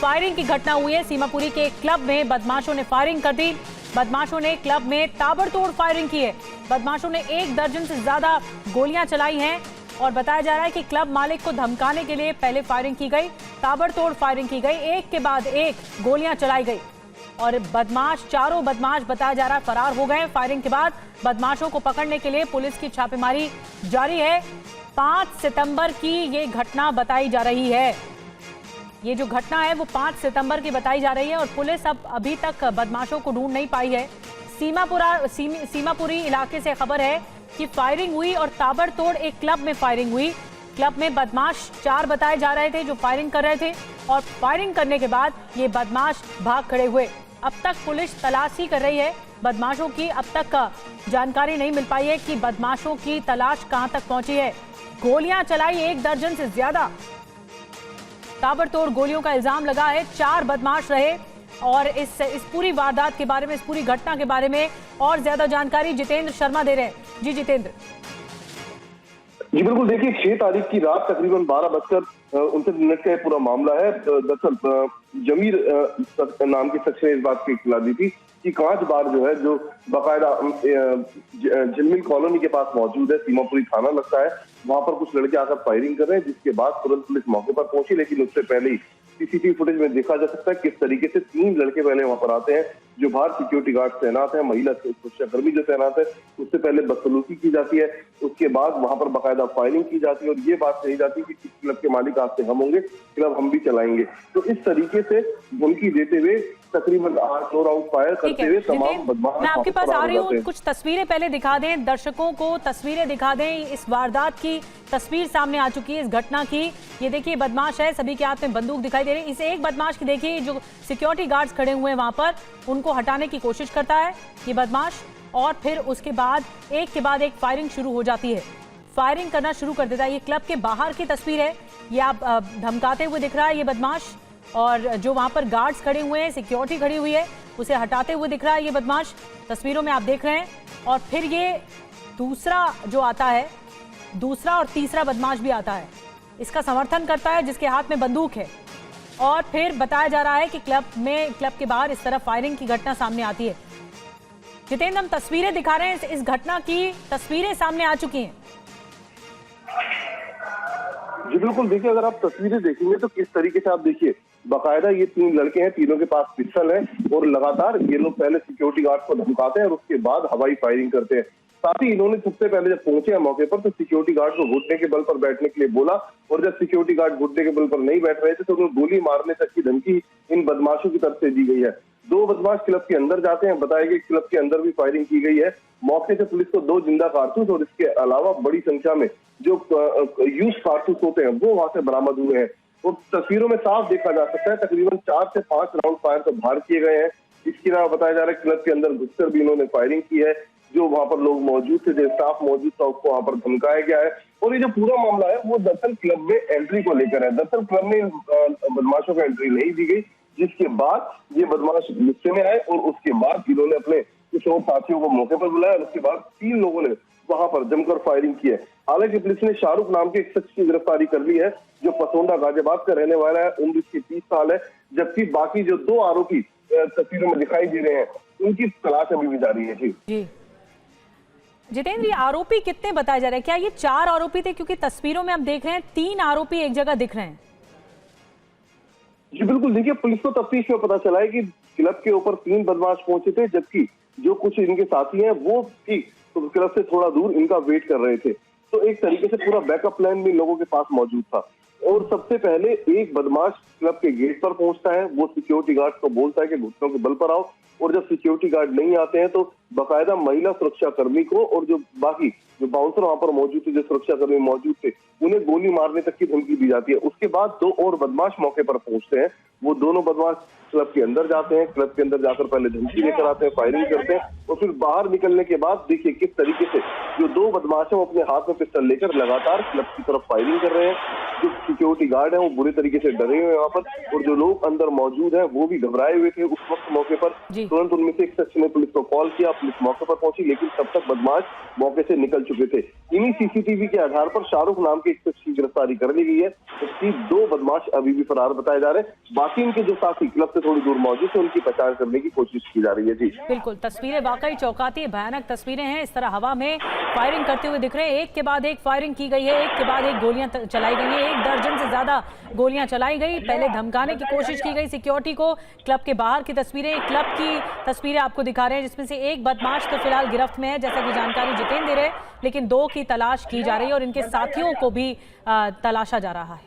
Firing की घटना हुई है। सीमापुरी के एक क्लब में बदमाशों ने फायरिंग कर दी। बदमाशों ने क्लब में ताबड़तोड़ फायरिंग की है। बदमाशों ने 1 दर्जन से ज्यादा गोलियां चलाई हैं और बताया जा रहा है कि क्लब मालिक को धमकाने के लिए पहले फायरिंग की गई, ताबड़तोड़ फायरिंग की गई, एक के बाद एक गोलियां चलाई गई और चारों बदमाश बताया जा रहा है फरार हो गए। फायरिंग के बाद बदमाशों को पकड़ने के लिए पुलिस की छापेमारी जारी है। 5 सितंबर की ये घटना बताई जा रही है। ये जो घटना है वो 5 सितंबर की बताई जा रही है और पुलिस अभी तक बदमाशों को ढूंढ नहीं पाई है। सीमापुरी इलाके से खबर है कि फायरिंग हुई और ताबड़तोड़ एक क्लब में फायरिंग हुई। क्लब में बदमाश 4 बताए जा रहे थे जो फायरिंग कर रहे थे और फायरिंग करने के बाद ये बदमाश भाग खड़े हुए। अब तक पुलिस तलाशी कर रही है बदमाशों की। अब तक जानकारी नहीं मिल पाई है कि बदमाशों की तलाश कहां तक पहुंची है। गोलियां चलाई 1 दर्जन से ज्यादा, ताबड़तोड़ गोलियों का इल्जाम लगा है। 4 बदमाश रहे और इस पूरी वारदात के बारे में, इस पूरी घटना के बारे में और ज्यादा जानकारी जितेंद्र शर्मा दे रहे हैं। जी जितेंद्र। जी बिल्कुल, देखिए 6 तारीख की रात तकरीबन 12:59 का पूरा मामला है। दरअसल जमीर नाम के शख्स ने इस बात की इत्तला दी थी कि 5 बार जो है, जो बाकायदा झिलमिल कॉलोनी के पास मौजूद है, सीमापुरी थाना लगता है, वहां पर कुछ लड़के आकर फायरिंग कर रहे हैं, जिसके बाद तुरंत पुलिस मौके पर पहुंची। लेकिन उससे पहले ही सीसीटीवी फुटेज में देखा जा सकता है किस तरीके से 3 लड़के पहले वहां पर आते हैं, जो बाहर सिक्योरिटी गार्ड तैनात है, महिला सुरक्षाकर्मी जो तैनात है, उससे पहले बदसलूकी की जाती है। उसके बाद वहां पर बाकायदा फायरिंग की जाती है और ये बात कही जाती है कि क्लब के मालिक आज से हम होंगे, क्लब हम भी चलाएंगे। तो इस तरीके से धमकी देते हुए तकरीबन 8-9 राउंड फायर करते हुए तमाम बदमाश। मैं आपके पास आ रही हूँ, कुछ तस्वीरें पहले दिखा दें दर्शकों को, तस्वीरें दिखा दें। इस वारदात की तस्वीर सामने आ चुकी है इस घटना की। ये देखिए बदमाश है, सभी के हाथ में बंदूक दिखाई दे रही है। इस एक बदमाश की देखिए, जो सिक्योरिटी गार्ड्स खड़े हुए हैं वहां पर, उनको हटाने की कोशिश करता है ये बदमाश और फिर उसके बाद एक के बाद एक फायरिंग शुरू हो जाती है। फायरिंग करना शुरू कर देता है। ये क्लब के बाहर की तस्वीर है, ये आप धमकाते हुए दिख रहा है ये बदमाश और जो वहां पर गार्ड्स खड़े हुए हैं, सिक्योरिटी खड़ी हुई है, उसे हटाते हुए दिख रहा है ये बदमाश, तस्वीरों में आप देख रहे हैं। और फिर ये दूसरा जो आता है, दूसरा और तीसरा बदमाश भी आता है, इसका समर्थन करता है, जिसके हाथ में बंदूक है। और फिर बताया जा रहा है कि क्लब के बाहर इस तरह फायरिंग की घटना सामने आती है। जितेंद्र, हम तस्वीरें दिखा रहे हैं, इस घटना की तस्वीरें सामने आ चुकी हैं। जी बिल्कुल, देखिए अगर आप तस्वीरें देखेंगे तो किस तरीके से आप देखिए, बाकायदा ये 3 लड़के हैं, तीनों के पास पिस्टल है और लगातार ये लोग पहले सिक्योरिटी गार्ड को धमकाते हैं और उसके बाद हवाई फायरिंग करते हैं। साथ ही इन्होंने सबसे पहले जब पहुंचे हैं मौके पर तो सिक्योरिटी गार्ड को घुटने के बल पर बैठने के लिए बोला और जब सिक्योरिटी गार्ड घुटने के बल पर नहीं बैठ रहे थे तो उन्हें गोली मारने तक की धमकी इन बदमाशों की तरफ से दी गई है। 2 बदमाश क्लब के अंदर जाते हैं, बताया गया क्लब के अंदर भी फायरिंग की गई है। मौके से पुलिस को 2 जिंदा कारतूस और इसके अलावा बड़ी संख्या में जो यूज कारतूस होते हैं वो वहां से बरामद हुए हैं। और तस्वीरों में साफ देखा जा सकता है तकरीबन 4 से 5 राउंड फायर तो बाहर किए गए हैं। इसके अलावा बताया जा रहा है क्लब के अंदर घुसकर भी इन्होंने फायरिंग की है। जो वहां पर लोग मौजूद थे, जो स्टाफ मौजूद था, उसको वहां पर धमकाया गया है। और ये जो पूरा मामला है वो दरअसल क्लब में एंट्री को लेकर है। दरअसल क्लब में बदमाशों को एंट्री नहीं दी गई, जिसके बाद ये बदमाश गुस्से में आए और उसके बाद इन्होंने अपने कुछ और साथियों को मौके पर बुलाया और उसके बाद 3 लोगों ने वहां पर जमकर फायरिंग की है। हालांकि पुलिस ने शाहरुख नाम के एक शख्स की गिरफ्तारी कर ली है, जो पसोंडा गाजियाबाद का रहने वाला है, उम्र इसकी 30 साल है। जबकि बाकी जो 2 आरोपी तस्वीरों में दिखाई दे रहे हैं, उनकी तलाश अभी भी जारी है। जी जितेंद्र, ये आरोपी कितने बताए जा रहे हैं? क्या ये 4 आरोपी थे? क्योंकि तस्वीरों में हम देख रहे हैं 3 आरोपी एक जगह दिख रहे हैं। जी बिल्कुल, देखिए पुलिस को तफ्तीश में पता चला है कि क्लब के ऊपर 3 बदमाश पहुंचे थे, जबकि जो कुछ इनके साथी हैं वो भी तो क्लब से थोड़ा दूर इनका वेट कर रहे थे। तो एक तरीके से पूरा बैकअप प्लान भी लोगों के पास मौजूद था। और सबसे पहले एक बदमाश क्लब के गेट पर पहुंचता है, वो सिक्योरिटी गार्ड को बोलता है कि घुटनों के बल पर आओ। और जब सिक्योरिटी गार्ड नहीं आते हैं तो बाकायदा महिला सुरक्षा कर्मी को और जो बाकी जो बाउंसर वहां पर मौजूद थे, जो सुरक्षा कर्मी मौजूद थे, उन्हें गोली मारने तक की धमकी दी जाती है। उसके बाद 2 और बदमाश मौके पर पहुंचते हैं। वो दोनों बदमाश क्लब के अंदर जाते हैं, क्लब के अंदर जाकर पहले धमकी लेकर आते हैं, फायरिंग करते हैं और फिर बाहर निकलने के बाद देखिए किस तरीके से जो 2 बदमाश हैं वो अपने हाथ में पिस्टल लेकर लगातार क्लब की तरफ फायरिंग कर रहे हैं। जो सिक्योरिटी गार्ड है वो बुरी तरीके से डरे हुए हैं वहां पर और जो लोग अंदर मौजूद हैं वो भी घबराए हुए थे उस वक्त मौके पर। तुरंत उनमें से एक शख्स ने पुलिस को कॉल किया, पुलिस मौके पर पहुंची, लेकिन तब तक बदमाश मौके से निकल चुके थे। इन्हीं सीसीटीवी के आधार पर शाहरुख नाम के एक शख्स की गिरफ्तारी कर ली गई है, जबकि 2 बदमाश अभी भी फरार बताए जा रहे हैं। बाकी बाकी इनके जो साथी क्लब से थोड़ी दूर मौजूद है उनकी पहचान करने की कोशिश की जा रही है। जी बिल्कुल, तस्वीरें वाकई चौंकाती, भयानक तस्वीरें हैं। इस तरह हवा में फायरिंग करते हुए दिख रहे हैं, एक के बाद एक फायरिंग की गई है, एक के बाद एक गोलियां चलाई गई हैं, 1 दर्जन से ज्यादा गोलियां चलाई गई। पहले धमकाने की कोशिश की गई सिक्योरिटी को। क्लब के बाहर की तस्वीरें, क्लब की तस्वीरें आपको दिखा रहे हैं, जिसमें से एक बदमाश तो फिलहाल गिरफ्त में है, जैसा कि जानकारी जितेंद्र दे रहे, लेकिन 2 की तलाश की जा रही है और इनके साथियों को भी तलाशा जा रहा है।